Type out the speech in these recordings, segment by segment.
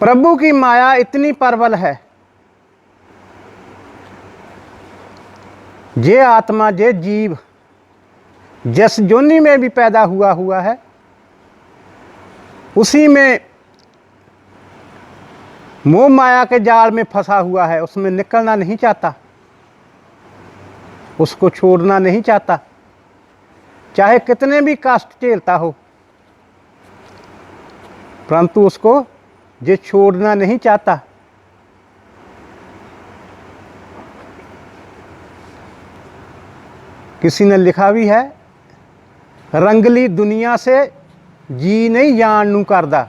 प्रभु की माया इतनी प्रबल है, जे आत्मा जे जीव जिस योनि में भी पैदा हुआ है उसी में मोह माया के जाल में फंसा हुआ है, उसमें निकलना नहीं चाहता, उसको छोड़ना नहीं चाहता, चाहे कितने भी कष्ट झेलता हो, परंतु उसको जो छोड़ना नहीं चाहता। किसी ने लिखा भी है, रंगली दुनिया से जी नहीं जान नू करदा।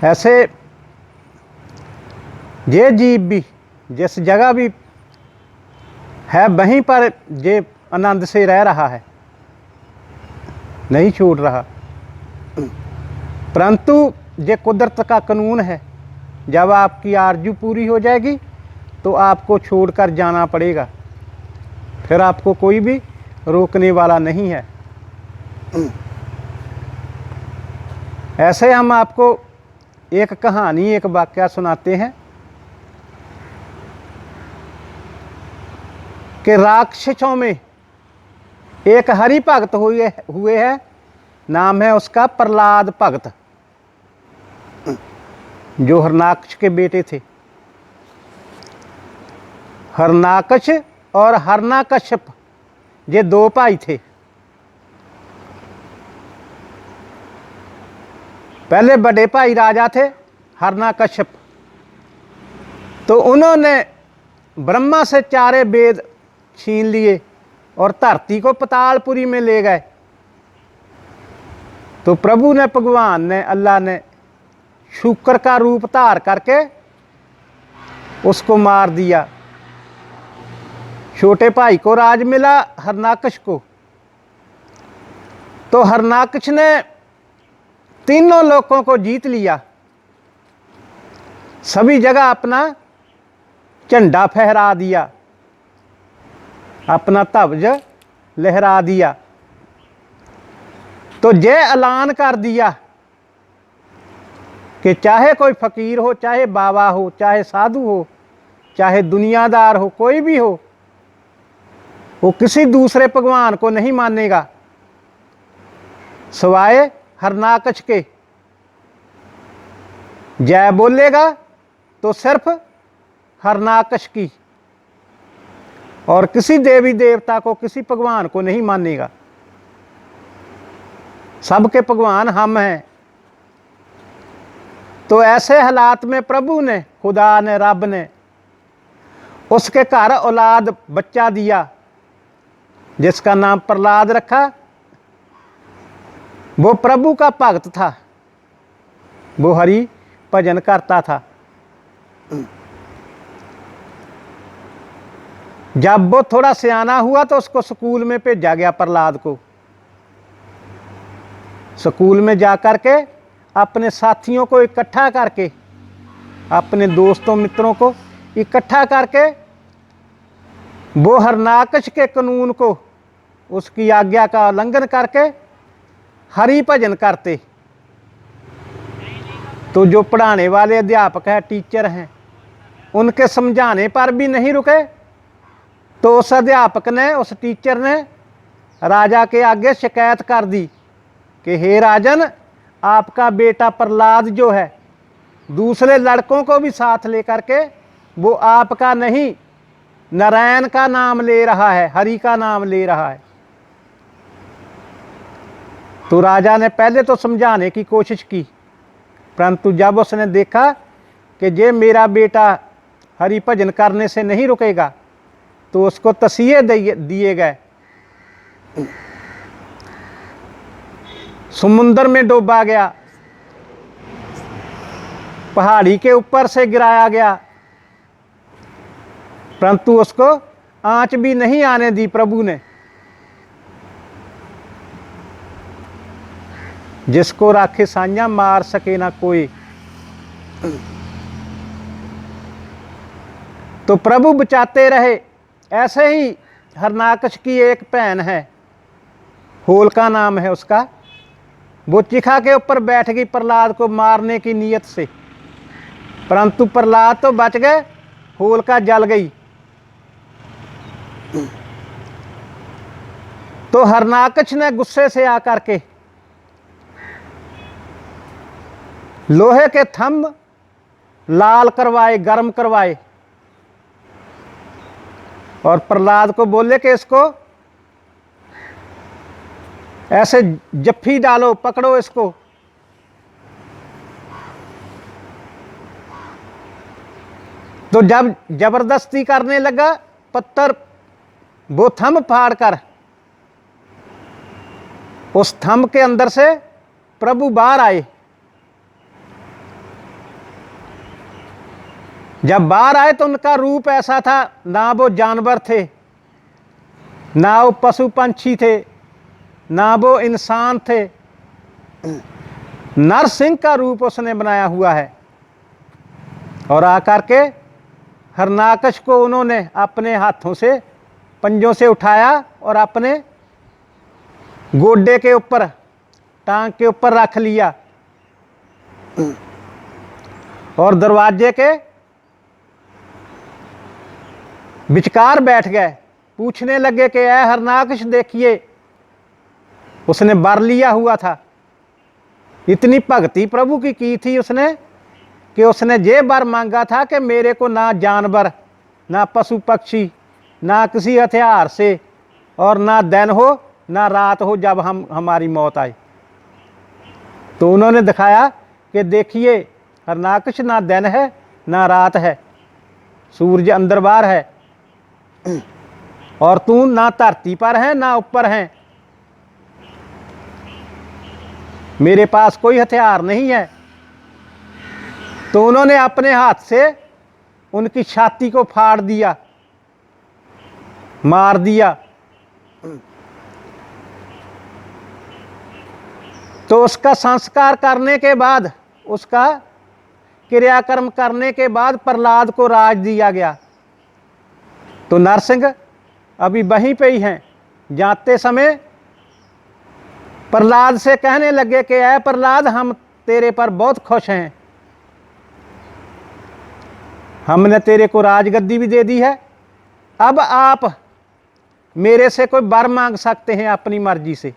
ऐसे ये जीव भी जिस जगह भी है वहीं पर जे आनंद से रह रहा है, नहीं छोड़ रहा, परंतु ये कुदरत का कानून है, जब आपकी आरजू पूरी हो जाएगी तो आपको छोड़कर जाना पड़ेगा, फिर आपको कोई भी रोकने वाला नहीं है। ऐसे हम आपको एक कहानी, एक वाकया सुनाते हैं कि राक्षसों में एक हरि भगत हुए हैं, नाम है उसका प्रहलाद भगत, जो हरनाक्ष के बेटे थे। हरनाक्ष और हरनाकश्यप ये दो भाई थे। पहले बड़े भाई राजा थे हरनाकश्यप, तो उन्होंने ब्रह्मा से चारे वेद छीन लिए और धरती को पतालपुरी में ले गए। तो प्रभु ने, भगवान ने, अल्लाह ने शुक्र का रूप धार करके उसको मार दिया। छोटे भाई को राज मिला, हरनाकश को। तो हरनाकश ने तीनों लोकों को जीत लिया, सभी जगह अपना झंडा फहरा दिया, अपना ध्वज लहरा दिया। तो ये ऐलान कर दिया कि चाहे कोई फकीर हो, चाहे बाबा हो, चाहे साधु हो, चाहे दुनियादार हो, कोई भी हो, वो किसी दूसरे भगवान को नहीं मानेगा सिवाय हरनाकश के। जय बोलेगा तो सिर्फ हरनाकश की, और किसी देवी देवता को, किसी भगवान को नहीं मानेगा। सबके भगवान हम हैं। तो ऐसे हालात में प्रभु ने, खुदा ने, रब ने उसके घर औलाद बच्चा दिया, जिसका नाम प्रहलाद रखा। वो प्रभु का भक्त था, वो हरि भजन करता था। जब वो थोड़ा सियाना हुआ तो उसको स्कूल में भेजा गया, प्रहलाद को। स्कूल में जाकर के अपने साथियों को इकट्ठा करके, अपने दोस्तों मित्रों को इकट्ठा करके वो हरनाकश के कानून को, उसकी आज्ञा का उल्लंघन करके हरि भजन करते। तो जो पढ़ाने वाले अध्यापक हैं, टीचर हैं, उनके समझाने पर भी नहीं रुके। तो उस अध्यापक ने, उस टीचर ने राजा के आगे शिकायत कर दी कि हे राजन, आपका बेटा प्रहलाद जो है दूसरे लड़कों को भी साथ लेकर के वो आपका नहीं, नारायण का नाम ले रहा है, हरि का नाम ले रहा है। तो राजा ने पहले तो समझाने की कोशिश की, परंतु जब उसने देखा कि ये मेरा बेटा हरि भजन करने से नहीं रुकेगा, तो उसको तसीहे दिए गए, समुद्र में डूबा गया, पहाड़ी के ऊपर से गिराया गया, परंतु उसको आंच भी नहीं आने दी प्रभु ने। जिसको राखे साइयां मार सके ना कोई। तो प्रभु बचाते रहे। ऐसे ही हरनाकश की एक बहन है, होलिका नाम है उसका। वो चिखा के ऊपर बैठ गई प्रहलाद को मारने की नीयत से, परंतु प्रहलाद तो बच गए, होलिका जल गई। तो हरनाकश ने गुस्से से आकर के लोहे के थंब लाल करवाए, गर्म करवाए, और प्रहलाद को बोले कि इसको ऐसे जफ्फी डालो, पकड़ो इसको। तो जब जबरदस्ती करने लगा, पत्थर वो थंब फाड़ कर उस थंब के अंदर से प्रभु बाहर आए। जब बाहर आए तो उनका रूप ऐसा था, ना वो जानवर थे, ना वो पशु पंछी थे, ना वो इंसान थे, नरसिंह का रूप उसने बनाया हुआ है। और आकर के हरनाकश को उन्होंने अपने हाथों से, पंजों से उठाया और अपने गोडे के ऊपर, टांग के ऊपर रख लिया और दरवाजे के विचकार बैठ गए। पूछने लगे कि ऐ हरनाकश, देखिए उसने वर लिया हुआ था। इतनी भक्ति प्रभु की थी उसने कि उसने ये वर मांगा था कि मेरे को ना जानवर, ना पशु पक्षी, ना किसी हथियार से, और ना दिन हो ना रात हो जब हमारी मौत आए। तो उन्होंने दिखाया कि देखिए हरनाकश, ना दिन है ना रात है, सूरज अंदर बाहर है, और तू ना धरती पर है ना ऊपर है, मेरे पास कोई हथियार नहीं है। तो उन्होंने अपने हाथ से उनकी छाती को फाड़ दिया, मार दिया। तो उसका संस्कार करने के बाद, उसका क्रियाकर्म करने के बाद प्रहलाद को राज दिया गया। तो नरसिंह अभी वहीं पे ही हैं। जाते समय प्रहलाद से कहने लगे कि ऐ प्रहलाद, हम तेरे पर बहुत खुश हैं, हमने तेरे को राजगद्दी भी दे दी है, अब आप मेरे से कोई वर मांग सकते हैं अपनी मर्जी से।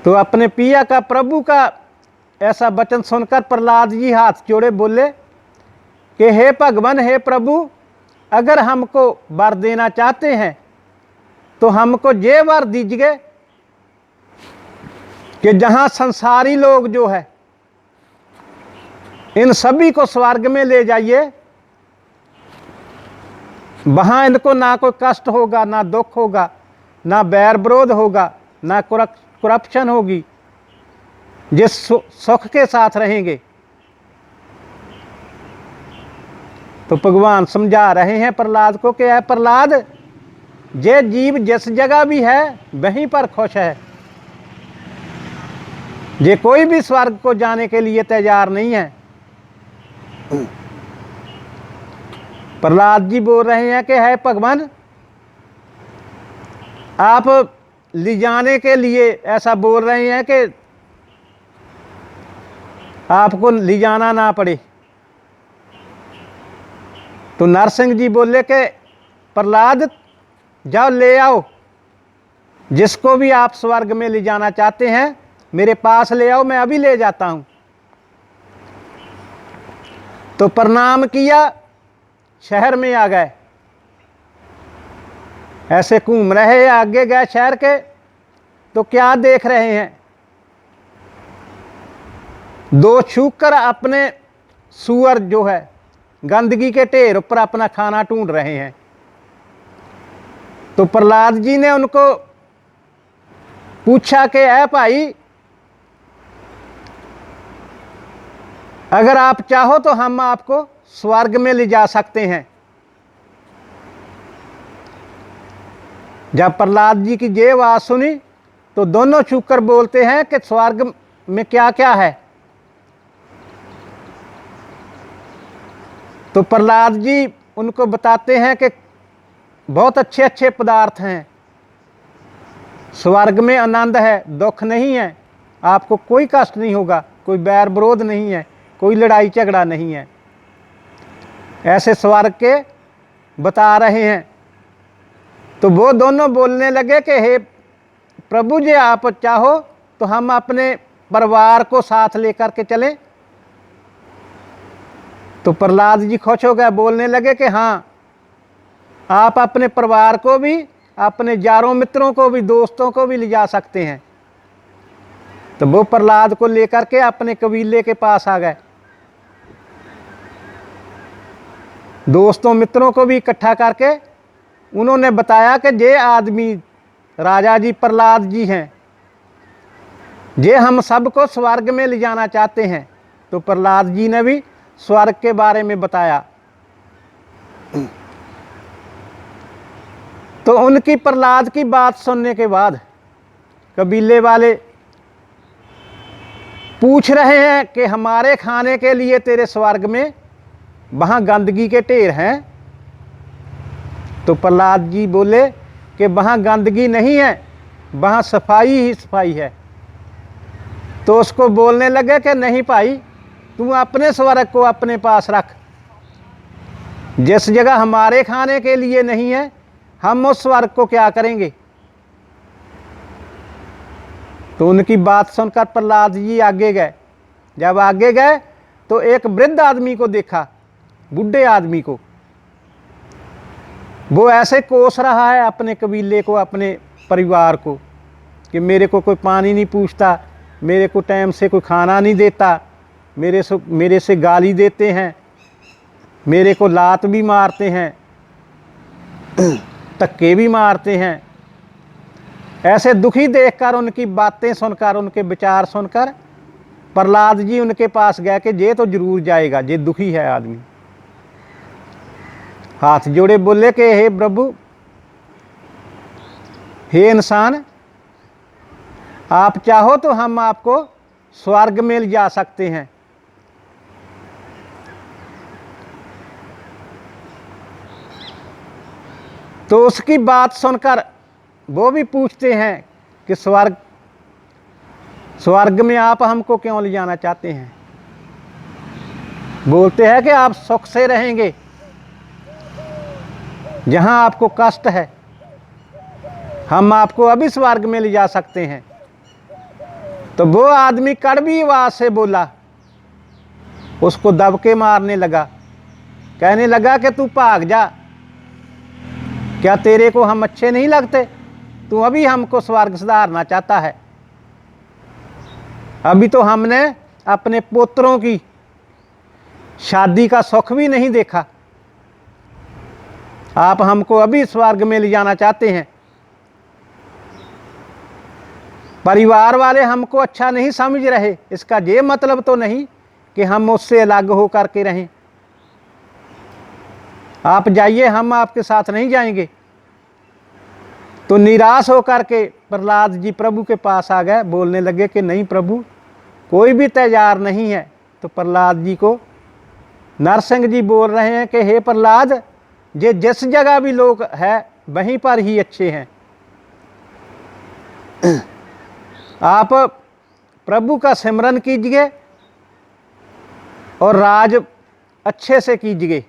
तो अपने पिया का, प्रभु का ऐसा वचन सुनकर प्रहलाद जी हाथ जोड़े बोले कि हे भगवान, हे प्रभु, अगर हमको वर देना चाहते हैं तो हमको ये वर दीजिए कि जहां संसारी लोग जो है इन सभी को स्वर्ग में ले जाइए, वहां इनको ना कोई कष्ट होगा, ना दुख होगा, ना बैर विरोध होगा, ना करप्शन होगी, जिस सुख के साथ रहेंगे। तो भगवान समझा रहे हैं प्रहलाद को कि ऐ प्रहलाद, जे जीव जिस जगह भी है वहीं पर खुश है, जे कोई भी स्वर्ग को जाने के लिए तैयार नहीं है। प्रहलाद जी बोल रहे हैं कि है भगवान, आप ले जाने के लिए ऐसा बोल रहे हैं कि आपको ले जाना ना पड़े। तो नरसिंह जी बोले कि प्रहलाद, जाओ ले आओ, जिसको भी आप स्वर्ग में ले जाना चाहते हैं मेरे पास ले आओ, मैं अभी ले जाता हूं। तो प्रणाम किया, शहर में आ गए। ऐसे घूम रहे, आगे गए शहर के, तो क्या देख रहे हैं, दो छूकर अपने सुअर जो है गंदगी के ढेर ऊपर अपना खाना ढूंढ रहे हैं। तो प्रहलाद जी ने उनको पूछा कि ऐ भाई, अगर आप चाहो तो हम आपको स्वर्ग में ले जा सकते हैं। जब प्रहलाद जी की ये बात सुनी तो दोनों छूकर बोलते हैं कि स्वर्ग में क्या क्या है। तो प्रहलाद जी उनको बताते हैं कि बहुत अच्छे अच्छे पदार्थ हैं, स्वर्ग में आनंद है, दुख नहीं है, आपको कोई कष्ट नहीं होगा, कोई बैर विरोध नहीं है, कोई लड़ाई झगड़ा नहीं है। ऐसे स्वर्ग के बता रहे हैं। तो वो दोनों बोलने लगे कि हे प्रभु जी, आप चाहो तो हम अपने परिवार को साथ लेकर के चलें। तो प्रहलाद जी खुश हो गए, बोलने लगे कि हाँ, आप अपने परिवार को भी, अपने यारों मित्रों को भी, दोस्तों को भी ले जा सकते हैं। तो वो प्रहलाद को लेकर के अपने कबीले के पास आ गए, दोस्तों मित्रों को भी इकट्ठा करके उन्होंने बताया कि ये आदमी राजा जी प्रहलाद जी हैं, ये हम सबको स्वर्ग में ले जाना चाहते हैं। तो प्रहलाद जी ने भी स्वर्ग के बारे में बताया। तो उनकी, प्रहलाद की बात सुनने के बाद कबीले वाले पूछ रहे हैं कि हमारे खाने के लिए तेरे स्वर्ग में वहाँ गंदगी के ढेर हैं। तो प्रहलाद जी बोले कि वहाँ गंदगी नहीं है, वहाँ सफाई ही सफाई है। तो उसको बोलने लगे कि नहीं भाई, तू अपने स्वर्ग को अपने पास रख, जिस जगह हमारे खाने के लिए नहीं है, हम उस स्वर्ग को क्या करेंगे। तो उनकी बात सुनकर प्रहलाद जी आगे गए। जब आगे गए तो एक वृद्ध आदमी को देखा, बूढ़े आदमी को। वो ऐसे कोस रहा है अपने कबीले को, अपने परिवार को, कि मेरे को कोई पानी नहीं पूछता, मेरे को टाइम से कोई खाना नहीं देता, मेरे से गाली देते हैं, मेरे को लात भी मारते हैं, धक्के भी मारते हैं। ऐसे दुखी देखकर, उनकी बातें सुनकर, उनके विचार सुनकर प्रहलाद जी उनके पास गए कि ये तो जरूर जाएगा, ये दुखी है आदमी। हाथ जोड़े बोले कि हे प्रभु, हे इंसान, आप चाहो तो हम आपको स्वर्ग में ले जा सकते हैं। तो उसकी बात सुनकर वो भी पूछते हैं कि स्वर्ग में आप हमको क्यों ले जाना चाहते हैं। बोलते हैं कि आप सुख से रहेंगे, जहां आपको कष्ट है हम आपको अभी स्वर्ग में ले जा सकते हैं। तो वो आदमी कड़वी आवाज से बोला, उसको दबके मारने लगा, कहने लगा कि तू भाग जा, क्या तेरे को हम अच्छे नहीं लगते? तू अभी हमको स्वर्ग सुधारना चाहता है? अभी तो हमने अपने पुत्रों की शादी का सुख भी नहीं देखा, आप हमको अभी स्वर्ग में ले जाना चाहते हैं। परिवार वाले हमको अच्छा नहीं समझ रहे, इसका ये मतलब तो नहीं कि हम उससे अलग हो करके रहें। आप जाइए, हम आपके साथ नहीं जाएंगे। तो निराश होकर के प्रहलाद जी प्रभु के पास आ गए, बोलने लगे कि नहीं प्रभु, कोई भी तैयार नहीं है। तो प्रहलाद जी को नरसिंह जी बोल रहे हैं कि हे प्रहलाद, ये जिस जगह भी लोग हैं वहीं पर ही अच्छे हैं। आप प्रभु का सिमरन कीजिए और राज अच्छे से कीजिए।